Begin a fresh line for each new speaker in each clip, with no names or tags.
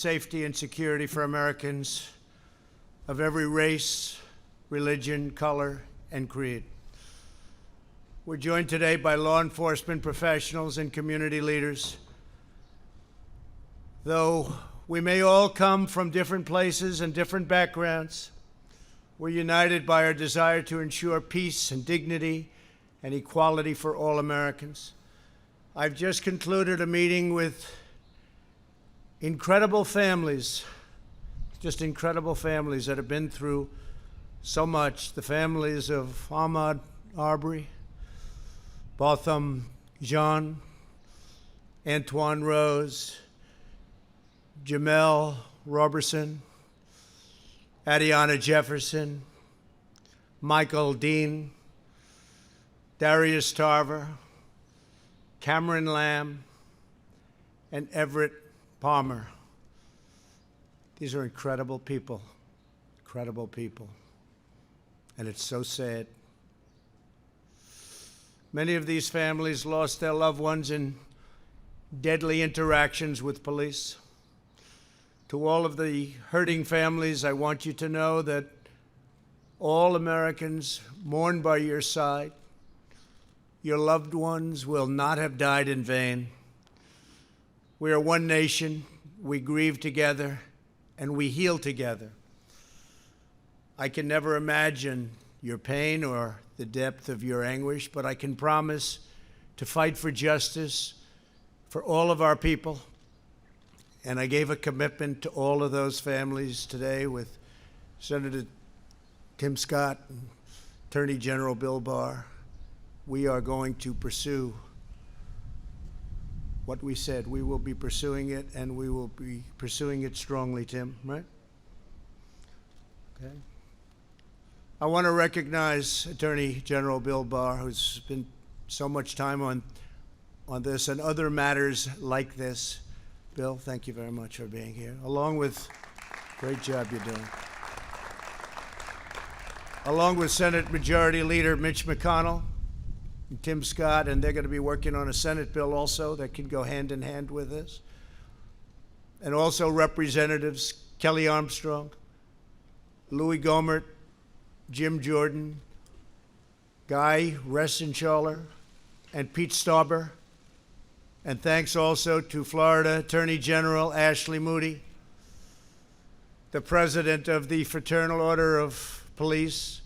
safety and security for Americans of every race, religion, color, and creed. We're joined today by law enforcement professionals and community leaders. Though we may all come from different places and different backgrounds, we're united by our desire to ensure peace and dignity and equality for all Americans. I've just concluded a meeting with incredible families, just incredible families that have been through so much. The families of Ahmaud Arbery, Botham Jean, Antoine Rose, Jamel Roberson, Adiana Jefferson, Michael Dean, Darius Tarver, Cameron Lamb, and Everett Palmer. These are incredible people, and it's so sad. Many of these families lost their loved ones in deadly interactions with police. To all of the hurting families, I want you to know that all Americans mourn by your side. Your loved ones will not have died in vain. We are one nation, we grieve together, and we heal together. I can never imagine your pain or the depth of your anguish, but I can promise to fight for justice for all of our people. And I gave a commitment to all of those families today with Senator Tim Scott and Attorney General Bill Barr. We are going to pursue what we said. We will be pursuing it, and we will be pursuing it strongly, Tim, right? Okay. I want to recognize Attorney General Bill Barr, who's spent so much time on this and other matters like this. Bill, thank you very much for being here, along with, great job you're doing. Along with Senate Majority Leader Mitch McConnell and Tim Scott, and they're going to be working on a Senate bill also that can go hand in hand with this. And also Representatives Kelly Armstrong, Louis Gohmert, Jim Jordan, Guy Reschenthaler, and Pete Stauber. And thanks also to Florida Attorney General Ashley Moody, the President of the Fraternal Order of Police,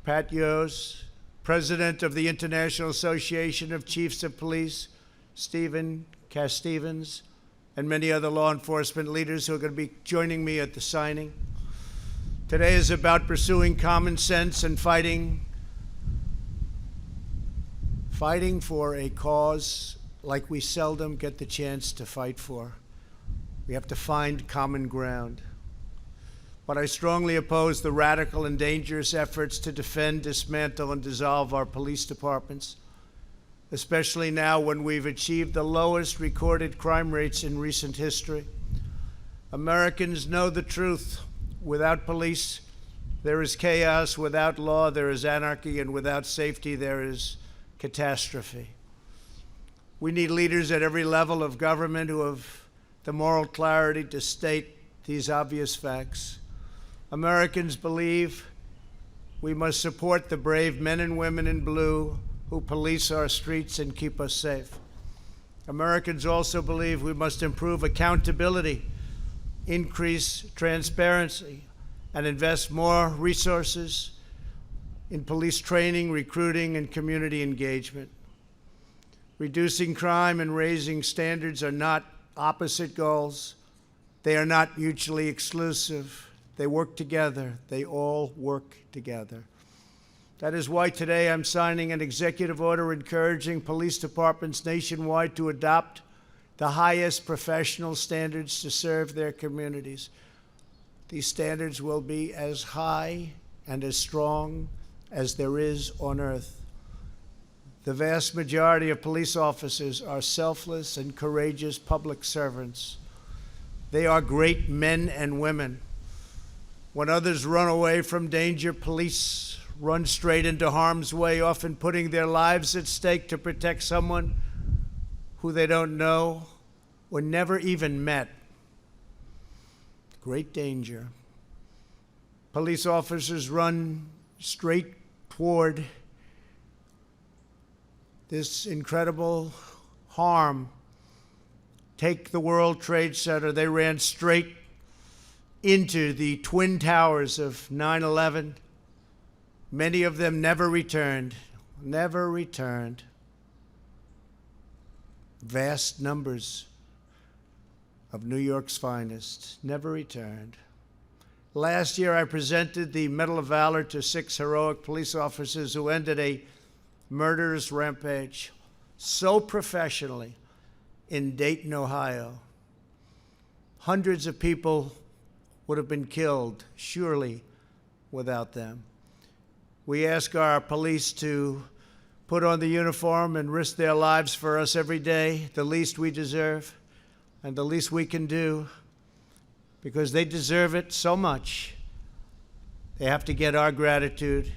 Pat Yos, President of the International Association of Chiefs of Police, Stephen Cass-Stevens, and many other law enforcement leaders who are going to be joining me at the signing. Today is about pursuing common sense and fighting for a cause like we seldom get the chance to fight for. We have to find common ground. But I strongly oppose the radical and dangerous efforts to defend, dismantle, and dissolve our police departments, especially now when we've achieved the lowest recorded crime rates in recent history. Americans know the truth. Without police, there is chaos. Without law, there is anarchy. And without safety, there is catastrophe. We need leaders at every level of government who have the moral clarity to state these obvious facts. Americans believe we must support the brave men and women in blue who police our streets and keep us safe. Americans also believe we must improve accountability, increase transparency, and invest more resources in police training, recruiting, and community engagement. Reducing crime and raising standards are not opposite goals. They are not mutually exclusive. They work together. They all work together. That is why today I'm signing an executive order encouraging police departments nationwide to adopt the highest professional standards to serve their communities. These standards will be as high and as strong as there is on earth. The vast majority of police officers are selfless and courageous public servants. They are great men and women. When others run away from danger, police run straight into harm's way, often putting their lives at stake to protect someone who they don't know or never even met. great danger. Police officers run straight toward this incredible harm. Take the World Trade Center. They ran straight into the Twin Towers of 9/11. Many of them never returned. Never returned. Vast numbers of New York's finest never returned. Last year, I presented the Medal of Valor to 6 heroic police officers who ended a murderous rampage so professionally in Dayton, Ohio. Hundreds of people would have been killed, surely, without them. We ask our police to put on the uniform and risk their lives for us every day, the least we deserve and the least we can do, because they deserve it so much. They have to get our gratitude,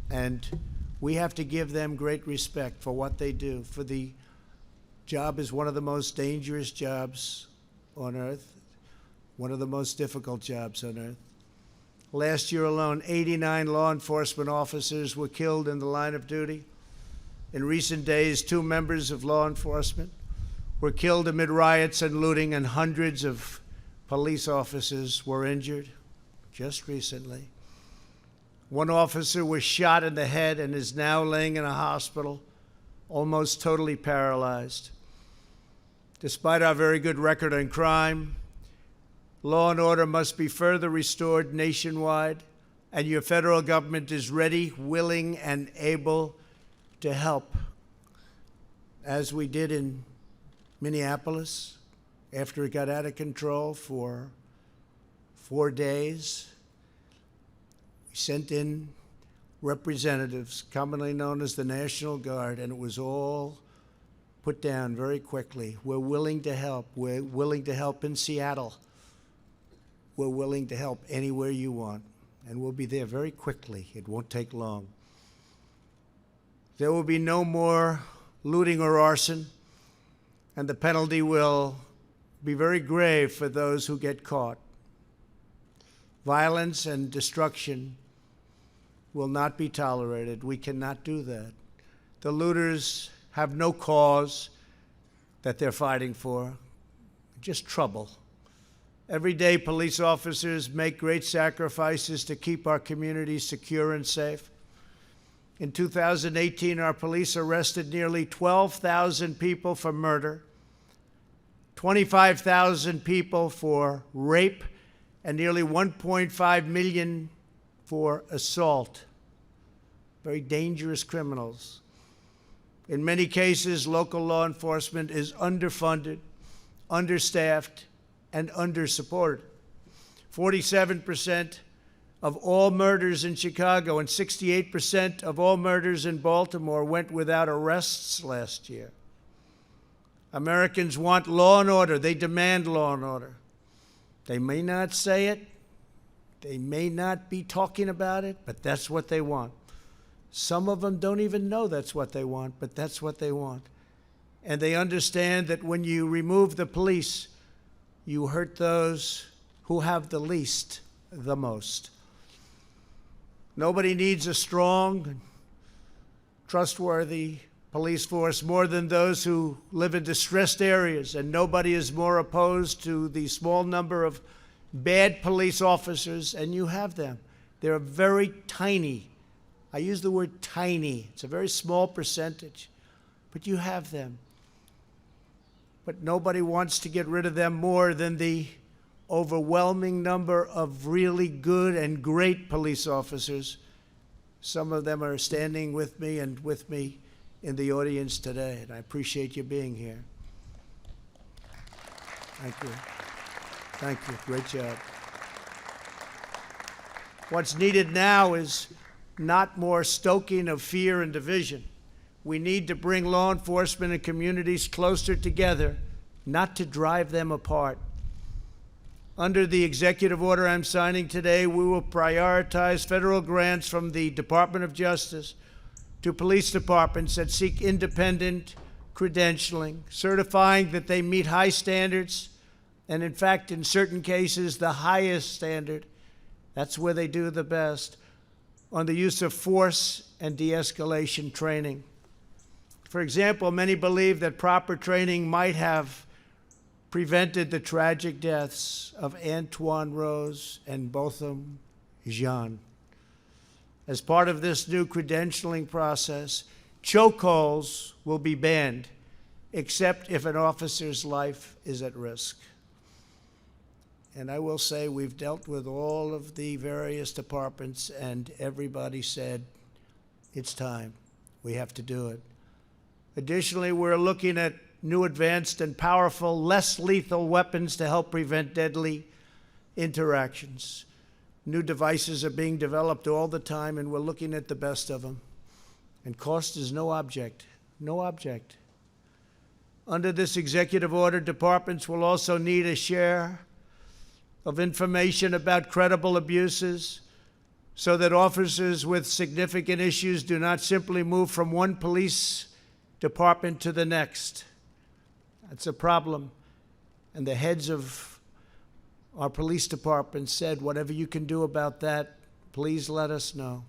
and we have to give them great respect for what they do. For the job is one of the most dangerous jobs on earth, one of the most difficult jobs on earth. Last year alone, 89 law enforcement officers were killed in the line of duty. In recent days, 2 members of law enforcement were killed amid riots and looting, and hundreds of police officers were injured just recently. One officer was shot in the head and is now laying in a hospital, almost totally paralyzed. Despite our very good record on crime, law and order must be further restored nationwide, and your federal government is ready, willing, and able to help, as we did in Minneapolis after it got out of control for 4 days. We sent in representatives, commonly known as the National Guard, and it was all put down very quickly. We're willing to help. We're willing to help in Seattle. We're willing to help anywhere you want, and we'll be there very quickly. It won't take long. There will be no more looting or arson, and the penalty will be very grave for those who get caught. Violence and destruction will not be tolerated. We cannot do that. The looters have no cause that they're fighting for, just trouble. Every day, police officers make great sacrifices to keep our communities secure and safe. In 2018, our police arrested nearly 12,000 people for murder, 25,000 people for rape, and nearly 1.5 million for assault. Very dangerous criminals. In many cases, local law enforcement is underfunded, understaffed, and undersupported. 47% of all murders in Chicago and 68% of all murders in Baltimore went without arrests last year. Americans want law and order. They demand law and order. They may not say it. They may not be talking about it, but that's what they want. Some of them don't even know that's what they want, but that's what they want. And they understand that when you remove the police, you hurt those who have the least the most. Nobody needs a strong, trustworthy police force more than those who live in distressed areas, and nobody is more opposed to the small number of bad police officers, and you have them. They're very tiny. I use the word tiny. It's a very small percentage, but you have them. But nobody wants to get rid of them more than the overwhelming number of really good and great police officers. Some of them are standing with me and with me in the audience today, and I appreciate you being here. Thank you. Thank you. Great job. What's needed now is not more stoking of fear and division. We need to bring law enforcement and communities closer together, not to drive them apart. Under the executive order I'm signing today, we will prioritize federal grants from the Department of Justice to police departments that seek independent credentialing, certifying that they meet high standards And in fact, in certain cases, the highest standard. That's where they do the best, on the use of force and de-escalation training. For example, many believe that proper training might have prevented the tragic deaths of Antoine Rose and Botham Jean. As part of this new credentialing process, chokeholds will be banned, except if an officer's life is at risk. And I will say we've dealt with all of the various departments, and everybody said, it's time. We have to do it. Additionally, we're looking at new advanced and powerful, less lethal weapons to help prevent deadly interactions. New devices are being developed all the time, and we're looking at the best of them. And cost is no object, no object. Under this executive order, departments will also need a share of information about credible abuses so that officers with significant issues do not simply move from one police department to the next. That's a problem. And the heads of our police department said, whatever you can do about that, please let us know.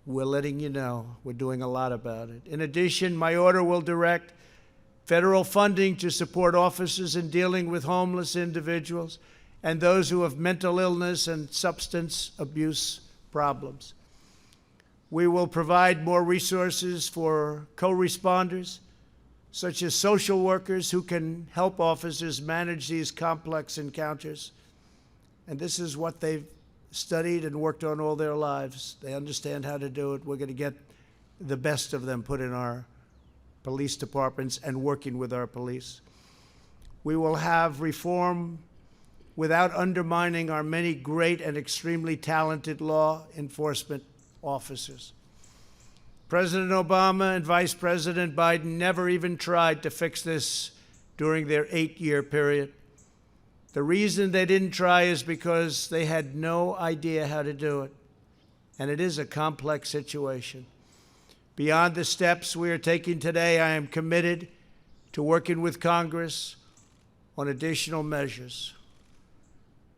We're letting you know. We're doing a lot about it. In addition, my order will direct federal funding to support officers in dealing with homeless individuals and those who have mental illness and substance abuse problems. We will provide more resources for co-responders, such as social workers who can help officers manage these complex encounters. And this is what they've studied and worked on all their lives. They understand how to do it. We're going to get the best of them put in our police departments and working with our police. We will have reform without undermining our many great and extremely talented law enforcement officers. President Obama and Vice President Biden never even tried to fix this during their 8-year period. The reason they didn't try is because they had no idea how to do it. And it is a complex situation. Beyond the steps we are taking today, I am committed to working with Congress on additional measures.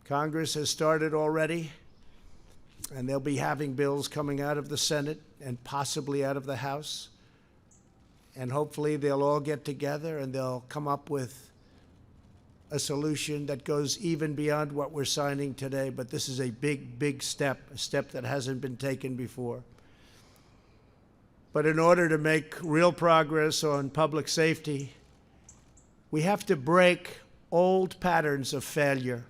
Congress has started already, and they'll be having bills coming out of the Senate and possibly out of the House. And hopefully they'll all get together and they'll come up with a solution that goes even beyond what we're signing today. But this is a big, big step, a step that hasn't been taken before. But in order to make real progress on public safety, we have to break old patterns of failure.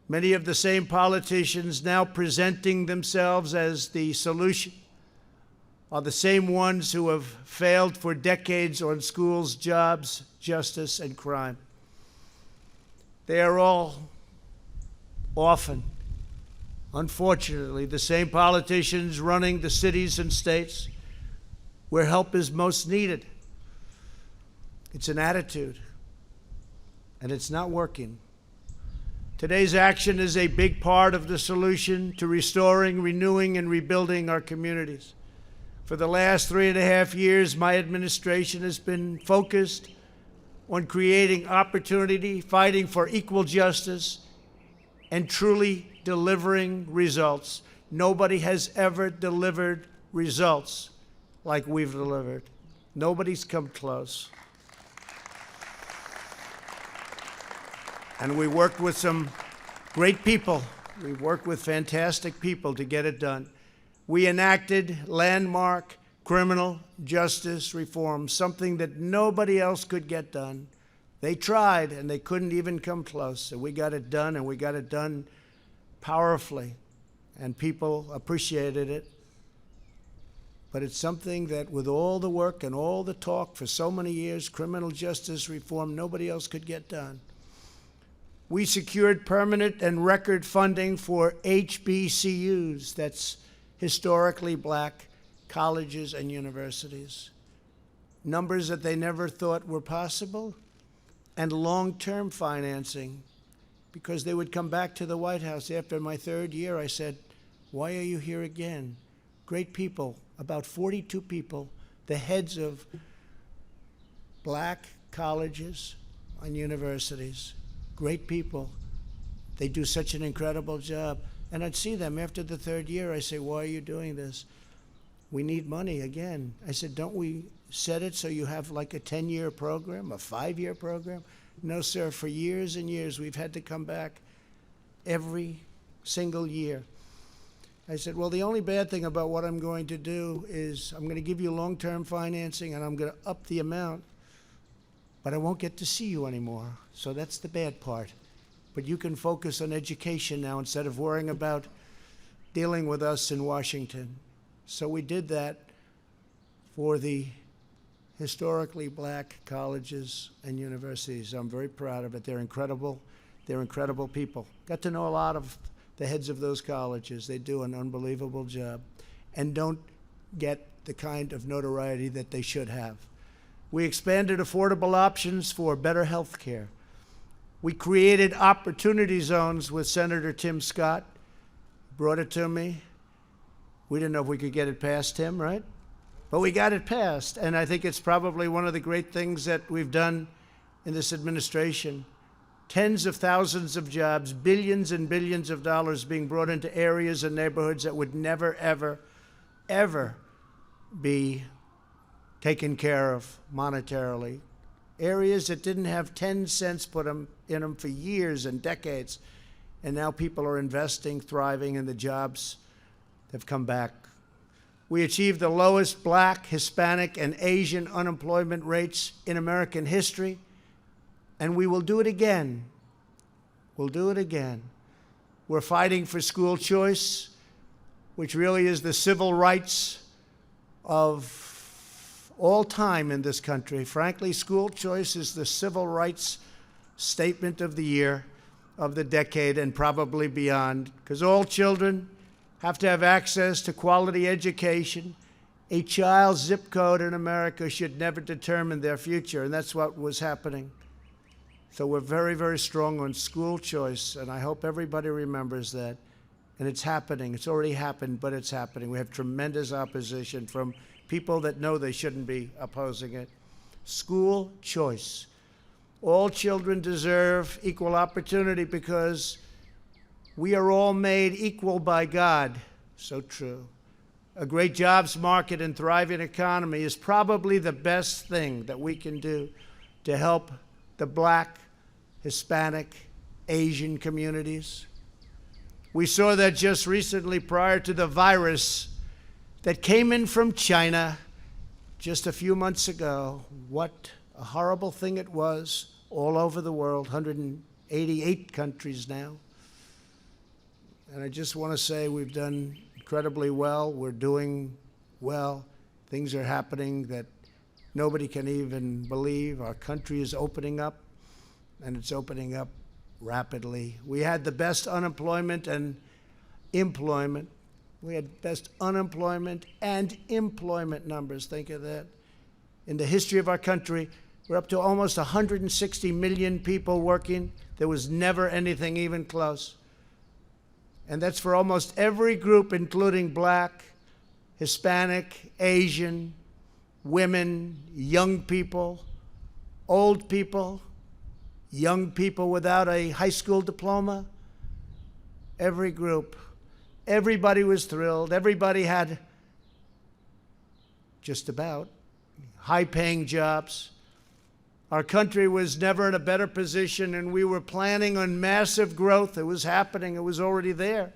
Many of the same politicians now presenting themselves as the solution are the same ones who have failed for decades on schools, jobs, justice, and crime. They are all often, unfortunately, the same politicians running the cities and states where help is most needed. It's an attitude, and it's not working. Today's action is a big part of the solution to restoring, renewing, and rebuilding our communities. For the last 3.5 years, my administration has been focused on creating opportunity, fighting for equal justice, and truly delivering results. Nobody has ever delivered results like we've delivered. Nobody's come close. And we worked with some great people. We worked with fantastic people to get it done. We enacted landmark criminal justice reform, something that nobody else could get done. They tried, and they couldn't even come close. So we got it done, and we got it done powerfully, and people appreciated it. But it's something that, with all the work and all the talk for so many years, criminal justice reform, nobody else could get done. We secured permanent and record funding for HBCUs, that's historically black colleges and universities, numbers that they never thought were possible, and long-term financing, because they would come back to the White House. After my 3rd year, I said, why are you here again? Great people, about 42 people, the heads of black colleges, on universities, great people. They do such an incredible job. And I'd see them after the third year. I say, why are you doing this? We need money again. I said, don't we set it so you have like a 10-year program, a 5-year program? No, sir, for years and years, we've had to come back every single year. I said, well, the only bad thing about what I'm going to do is I'm going to give you long-term financing and I'm going to up the amount, but I won't get to see you anymore. So that's the bad part. But you can focus on education now instead of worrying about dealing with us in Washington. So we did that for the historically black colleges and universities. I'm very proud of it. They're incredible. They're incredible people. Got to know a lot of the heads of those colleges. They do an unbelievable job and don't get the kind of notoriety that they should have. We expanded affordable options for better health care. We created opportunity zones with Senator Tim Scott. Brought it to me. We didn't know if we could get it past him, right? But we got it passed, and I think it's probably one of the great things that we've done in this administration. Tens of thousands of jobs, billions and billions of dollars being brought into areas and neighborhoods that would never, ever, ever be taken care of monetarily. Areas that didn't have 10 cents put in them for years and decades, and now people are investing, thriving, and the jobs have come back. We achieved the lowest black, Hispanic, and Asian unemployment rates in American history, and we will do it again. We'll do it again. We're fighting for school choice, which really is the civil rights of all time in this country. Frankly, school choice is the civil rights statement of the year, of the decade, and probably beyond, because all children have to have access to quality education. A child's zip code in America should never determine their future, and that's what was happening. So we're very, very strong on school choice, and I hope everybody remembers that. And it's happening. It's already happened, but it's happening. We have tremendous opposition from people that know they shouldn't be opposing it. School choice. All children deserve equal opportunity because we are all made equal by God. So true. A great jobs market and thriving economy is probably the best thing that we can do to help the black, Hispanic, Asian communities. We saw that just recently prior to the virus that came in from China just a few months ago. What a horrible thing it was all over the world, 188 countries now. And I just want to say we've done incredibly well. We're doing well. Things are happening that nobody can even believe. Our country is opening up, and it's opening up rapidly. We had the best unemployment and employment. We had best unemployment and employment numbers. Think of that. In the history of our country, we're up to almost 160 million people working. There was never anything even close. And that's for almost every group, including black, Hispanic, Asian, women, young people, old people, young people without a high school diploma. Every group. Everybody was thrilled. Everybody had just about high-paying jobs. Our country was never in a better position, and we were planning on massive growth. It was happening. It was already there,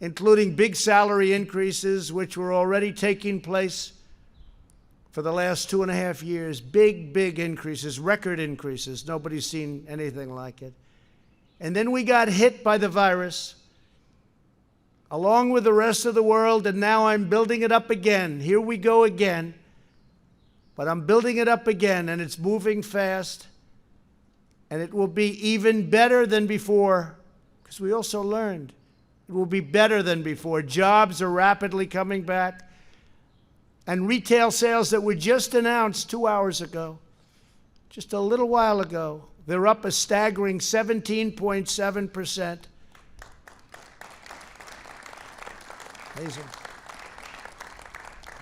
including big salary increases, which were already taking place for the last 2.5 years. Big, big increases, record increases. Nobody's seen anything like it. And then we got hit by the virus, along with the rest of the world, and now I'm building it up again. Here we go again. But I'm building it up again, and it's moving fast, and it will be even better than before, because we also learned it will be better than before. Jobs are rapidly coming back, and retail sales that were just announced 2 hours ago, just a little while ago, they're up a staggering 17.7%. Amazing.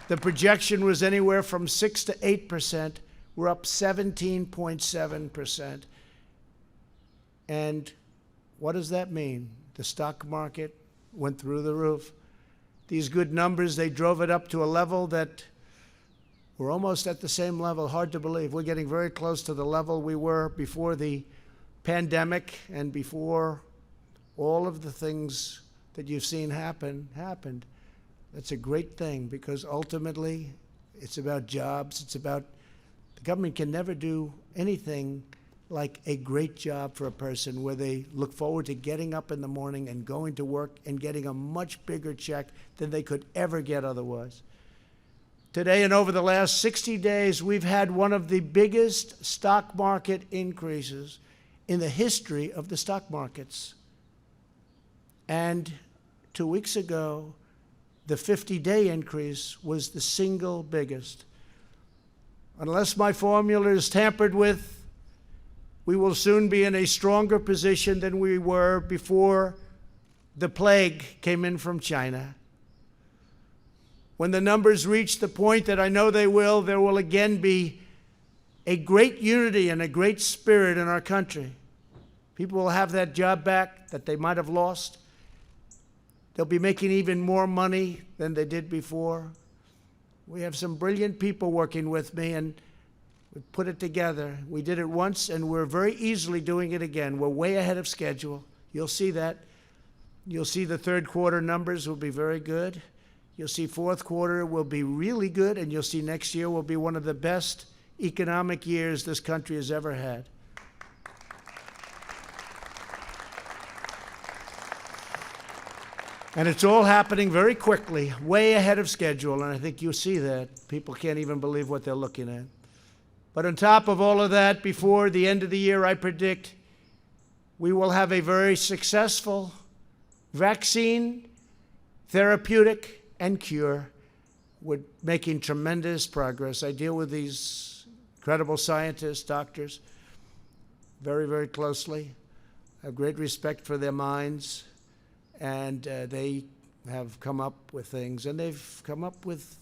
The projection was anywhere from 6 to 8%. We're up 17.7%. And what does that mean? The stock market went through the roof. These good numbers, they drove it up to a level that we're almost at the same level. Hard to believe. We're getting very close to the level we were before the pandemic and before all of the things that you've seen happened. That's a great thing, because ultimately it's about jobs. It's about, the government can never do anything like a great job for a person where they look forward to getting up in the morning and going to work and getting a much bigger check than they could ever get otherwise. Today and over the last 60 days, we've had one of the biggest stock market increases in the history of the stock markets. And 2 weeks ago, the 50-day increase was the single biggest. Unless my formula is tampered with, we will soon be in a stronger position than we were before the plague came in from China. When the numbers reach the point that I know they will, there will again be a great unity and a great spirit in our country. People will have that job back that they might have lost. They'll be making even more money than they did before. We have some brilliant people working with me, and we put it together. We did it once, and we're very easily doing it again. We're way ahead of schedule. You'll see that. You'll see the third quarter numbers will be very good. You'll see fourth quarter will be really good, and you'll see next year will be one of the best economic years this country has ever had. And it's all happening very quickly, way ahead of schedule, and I think you'll see that. People can't even believe what they're looking at. But on top of all of that, before the end of the year, I predict we will have a very successful vaccine, therapeutic, and cure. We're making tremendous progress. I deal with these incredible scientists, doctors, very, very closely. I have great respect for their minds. And they have come up with things, and they've come up with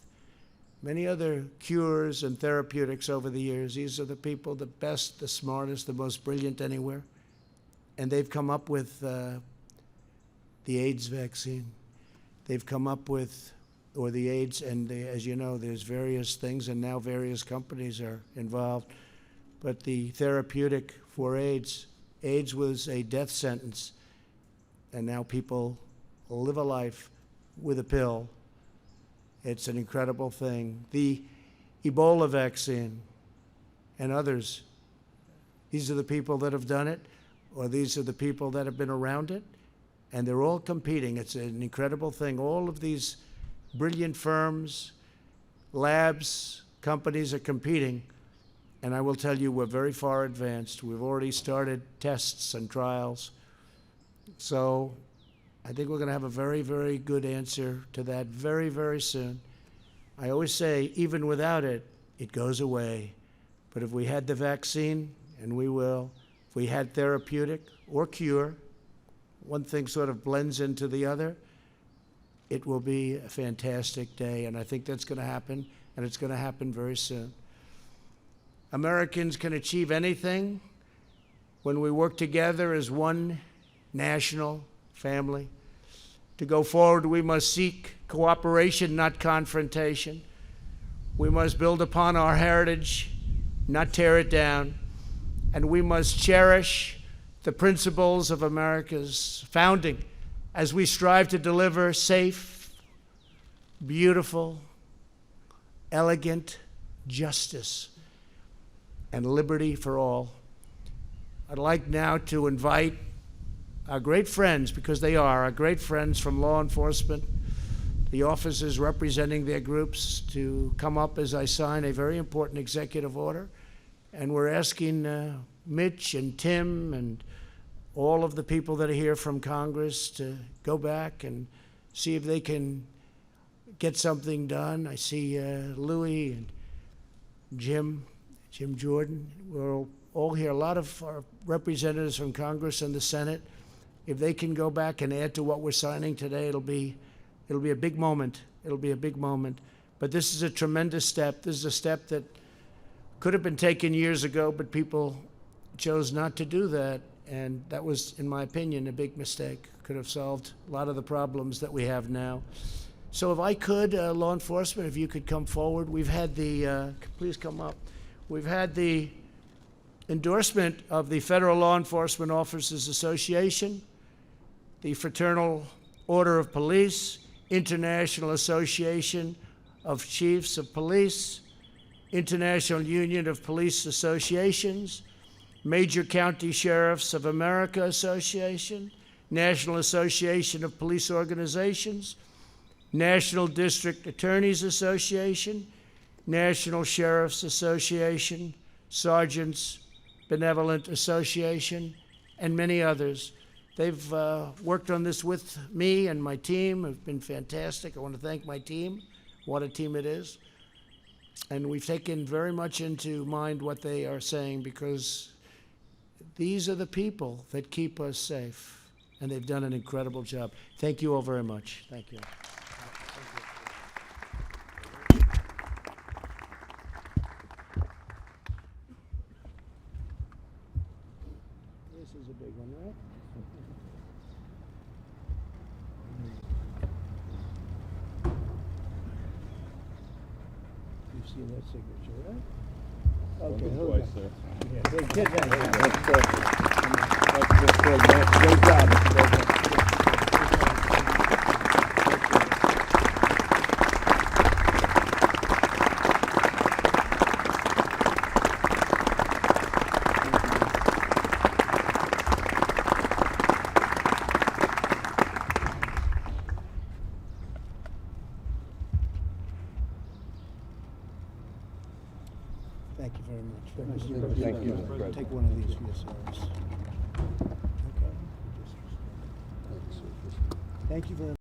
many other cures and therapeutics over the years. These are the people, the best, the smartest, the most brilliant anywhere. And they've come up with the AIDS vaccine. They've come up with, or the AIDS, and as you know, there's various things, and now various companies are involved. But the therapeutic for AIDS was a death sentence. And now people live a life with a pill. It's an incredible thing. The Ebola vaccine and others, these are the people that have done it, or these are the people that have been around it, and they're all competing. It's an incredible thing. All of these brilliant firms, labs, companies are competing, and I will tell you, we're very far advanced. We've already started tests and trials. So I think we're going to have a very, very good answer to that very, very soon. I always say, even without it, it goes away. But if we had the vaccine, and we will, if we had therapeutic or cure, one thing sort of blends into the other, it will be a fantastic day. And I think that's going to happen, and it's going to happen very soon. Americans can achieve anything when we work together as one national family. To go forward, we must seek cooperation, not confrontation. We must build upon our heritage, not tear it down. And we must cherish the principles of America's founding as we strive to deliver safe, beautiful, elegant justice and liberty for all. I'd like now to invite our great friends, because they are our great friends from law enforcement, the officers representing their groups, to come up as I sign a very important executive order. And we're asking Mitch and Tim and all of the people that are here from Congress to go back and see if they can get something done. I see Louis and Jim Jordan. We're all here, a lot of our representatives from Congress and the Senate. If they can go back and add to what we're signing today, it'll be a big moment. It'll be a big moment. But this is a tremendous step. This is a step that Could have been taken years ago, but people chose not to do that, and that was, in my opinion, a big mistake. Could have solved a lot of the problems that we have now. So if I could, law enforcement, if you could come forward. We've had the, please come up. We've had the endorsement of the Federal Law Enforcement Officers Association, the Fraternal Order of Police, International Association of Chiefs of Police, International Union of Police Associations, Major County Sheriffs of America Association, National Association of Police Organizations, National District Attorneys Association, National Sheriffs Association, Sergeants Benevolent Association, and many others. They've worked on this with me and my team. Have been fantastic. I want to thank my team. What a team it is. And we've taken very much into mind what they are saying, because these are the people that keep us safe, and they've done an incredible job. Thank you all very much. Thank you. This is a big one, right? You've seen that signature, right? Okay, hold on. Yeah, good, good, good. Great job, Mr. President. Thank you very much.
Thank you.
Take one of these for yourselves. Okay. Thank you very much.